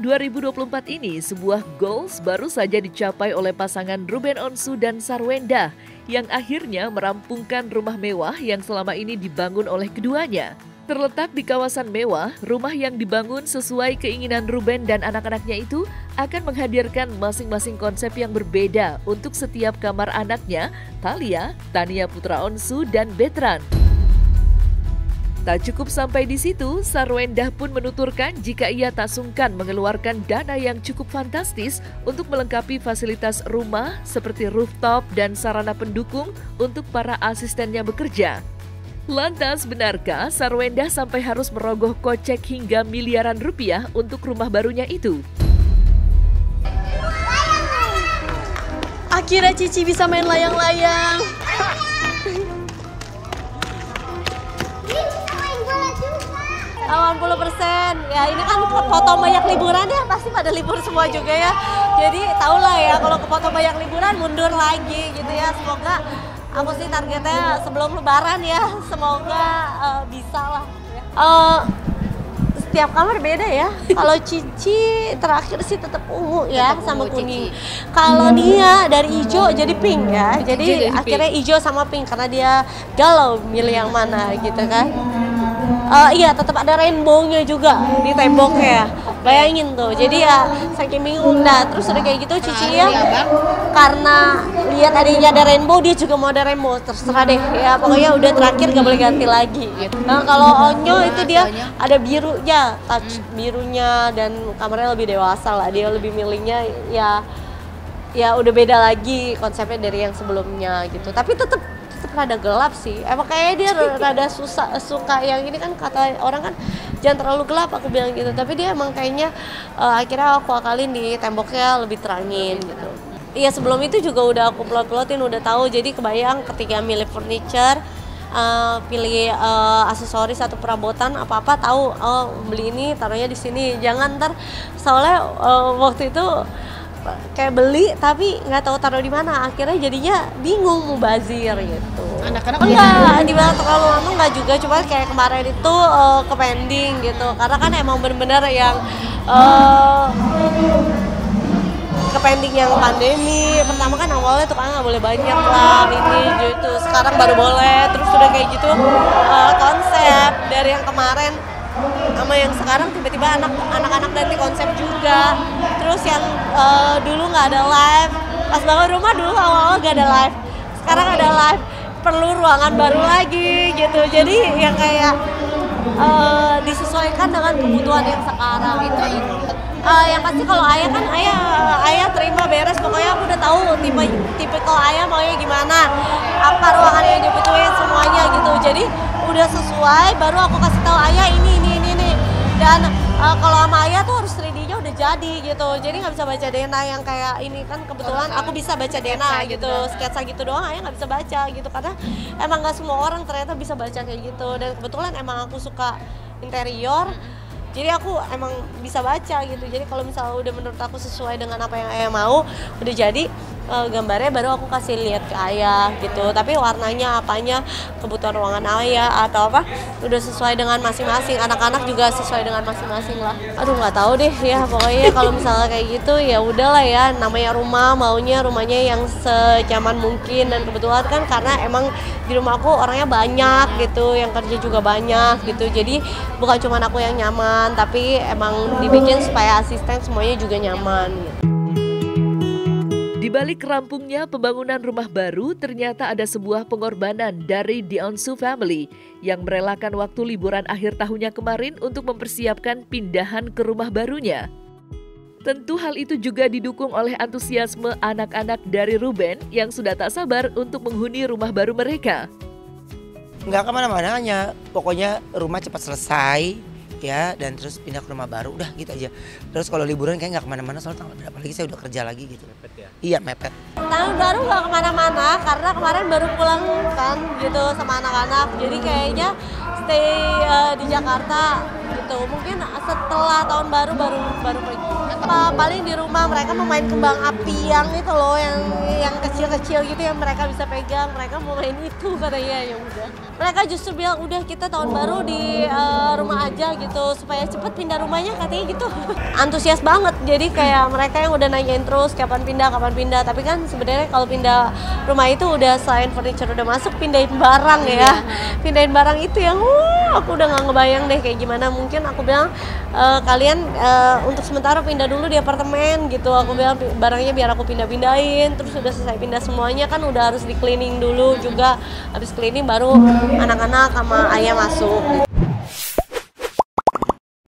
2024 ini, sebuah goals baru saja dicapai oleh pasangan Ruben Onsu dan Sarwenda yang akhirnya merampungkan rumah mewah yang selama ini dibangun oleh keduanya. Terletak di kawasan mewah, rumah yang dibangun sesuai keinginan Ruben dan anak-anaknya itu akan menghadirkan masing-masing konsep yang berbeda untuk setiap kamar anaknya, Thalia, Tania Putra Onsu, dan Betran. Tak cukup sampai di situ, Sarwenda pun menuturkan jika ia tak sungkan mengeluarkan dana yang cukup fantastis untuk melengkapi fasilitas rumah seperti rooftop dan sarana pendukung untuk para asistennya bekerja. Lantas, benarkah Sarwenda sampai harus merogoh kocek hingga miliaran rupiah untuk rumah barunya itu? Akhirnya Cici bisa main layang-layang. 80%. Ya ini kan foto banyak liburan ya, pasti pada libur semua juga ya. Jadi tau lah ya kalau ke foto banyak liburan mundur lagi gitu ya. Semoga aku sih targetnya sebelum lebaran ya, semoga bisa lah. Setiap kamar beda ya. Kalau Cici terakhir sih tetap ungu ya, sama kuning. Kalau dia dari hijau jadi pink ya. Jadi akhirnya hijau sama pink karena dia galau milih yang mana gitu kan. Iya, tetap ada rainbow-nya juga di temboknya. Bayangin tuh. Jadi ya saking bingung. Nah, terus udah kayak gitu Cici ya karena lihat adanya ada rainbow, dia juga mau ada rainbow. Terserah deh ya, pokoknya udah terakhir gak boleh ganti lagi gitu. Nah, kalau Onyo itu dia ada birunya, touch birunya, dan kamarnya lebih dewasa lah. Dia lebih milihnya ya udah beda lagi konsepnya dari yang sebelumnya gitu. Tapi tetap rada gelap sih. Emang kayaknya dia rada suka yang ini kan, kata orang kan jangan terlalu gelap, aku bilang gitu. Tapi dia emang kayaknya akhirnya aku akalin di temboknya lebih terangin gitu. Iya, sebelum itu juga udah aku plot-plotin, udah tahu. Jadi kebayang ketika milih furniture, pilih aksesoris atau perabotan apa-apa, tahu beli ini taruhnya di sini. Jangan ntar soalnya waktu itu kayak beli tapi nggak tahu taruh di mana, akhirnya jadinya bingung mau bazir gitu. Anak-anak enggak dibilang terlalu lama nggak juga, cuma kayak kemarin itu ke pending gitu karena kan emang bener-bener yang ke pending yang pandemi. Pertama kan awalnya tuh kan nggak boleh banyak lah ini gitu, sekarang baru boleh. Terus udah kayak gitu konsep dari yang kemarin sama yang sekarang tiba-tiba anak-anak ganti konsep juga. Terus yang dulu nggak ada live, pas bangun rumah dulu awal-awal nggak ada live, sekarang ada live, perlu ruangan baru lagi gitu. Jadi yang kayak disesuaikan dengan kebutuhan yang sekarang itu. Yang pasti kalau ayah kan ayah terima beres, pokoknya aku udah tahu tipe kalau ayah maunya gimana, apa ruangan yang dibutuhin semuanya gitu. Jadi udah sesuai, baru aku kasih tahu ayah ini. Dan kalau sama ayah tuh harus 3D-nya udah jadi gitu. Jadi nggak bisa baca Dena yang kayak ini kan, kebetulan aku bisa baca Dena gitu, sketsa gitu doang, ayah nggak bisa baca gitu karena emang nggak semua orang ternyata bisa baca kayak gitu. Dan kebetulan emang aku suka interior. Jadi aku emang bisa baca gitu. Jadi kalau misalnya udah menurut aku sesuai dengan apa yang ayah mau, udah jadi gambarnya baru aku kasih lihat ke ayah gitu. Tapi warnanya apanya, kebutuhan ruangan ayah atau apa udah sesuai dengan masing-masing. Anak-anak juga sesuai dengan masing-masing lah. Aduh nggak tahu deh ya, pokoknya kalau misalnya kayak gitu ya udahlah ya, namanya rumah, maunya rumahnya yang senyaman mungkin. Dan kebetulan kan karena emang di rumahku orangnya banyak gitu, yang kerja juga banyak gitu. Jadi bukan cuma aku yang nyaman, tapi emang dibikin supaya asisten semuanya juga nyaman gitu. Di balik rampungnya pembangunan rumah baru, ternyata ada sebuah pengorbanan dari The Onsu Family yang merelakan waktu liburan akhir tahunnya kemarin untuk mempersiapkan pindahan ke rumah barunya. Tentu hal itu juga didukung oleh antusiasme anak-anak dari Ruben yang sudah tak sabar untuk menghuni rumah baru mereka. Nggak kemana-mana, hanya pokoknya rumah cepat selesai ya, dan terus pindah ke rumah baru, udah gitu aja. Terus kalau liburan kayak nggak kemana-mana soalnya tanggal berapa lagi saya udah kerja lagi gitu. Mepet ya? Iya, mepet. Tahun baru nggak kemana-mana karena kemarin baru pulang kan gitu sama anak-anak. Jadi kayaknya stay di Jakarta gitu. Mungkin setelah tahun baru pergi. apa-apa, paling di rumah mereka mau main kembang api yang itu loh, yang kecil-kecil gitu yang mereka bisa pegang, mereka mau main itu katanya. Ya udah, mereka justru bilang udah kita tahun baru di rumah aja gitu supaya cepet pindah rumahnya katanya gitu. Antusias banget, jadi kayak mereka yang udah nanyain terus kapan pindah, tapi kan sebenarnya kalau pindah rumah itu udah selain furniture udah masuk, pindahin barang ya, pindahin barang itu yang aku udah nggak ngebayang deh kayak gimana. Mungkin aku bilang kalian untuk sementara pindah dulu di apartemen gitu, aku bilang barangnya biar aku pindahin, terus udah selesai pindah semuanya kan udah harus di cleaning dulu juga, habis cleaning baru anak-anak sama ayah masuk.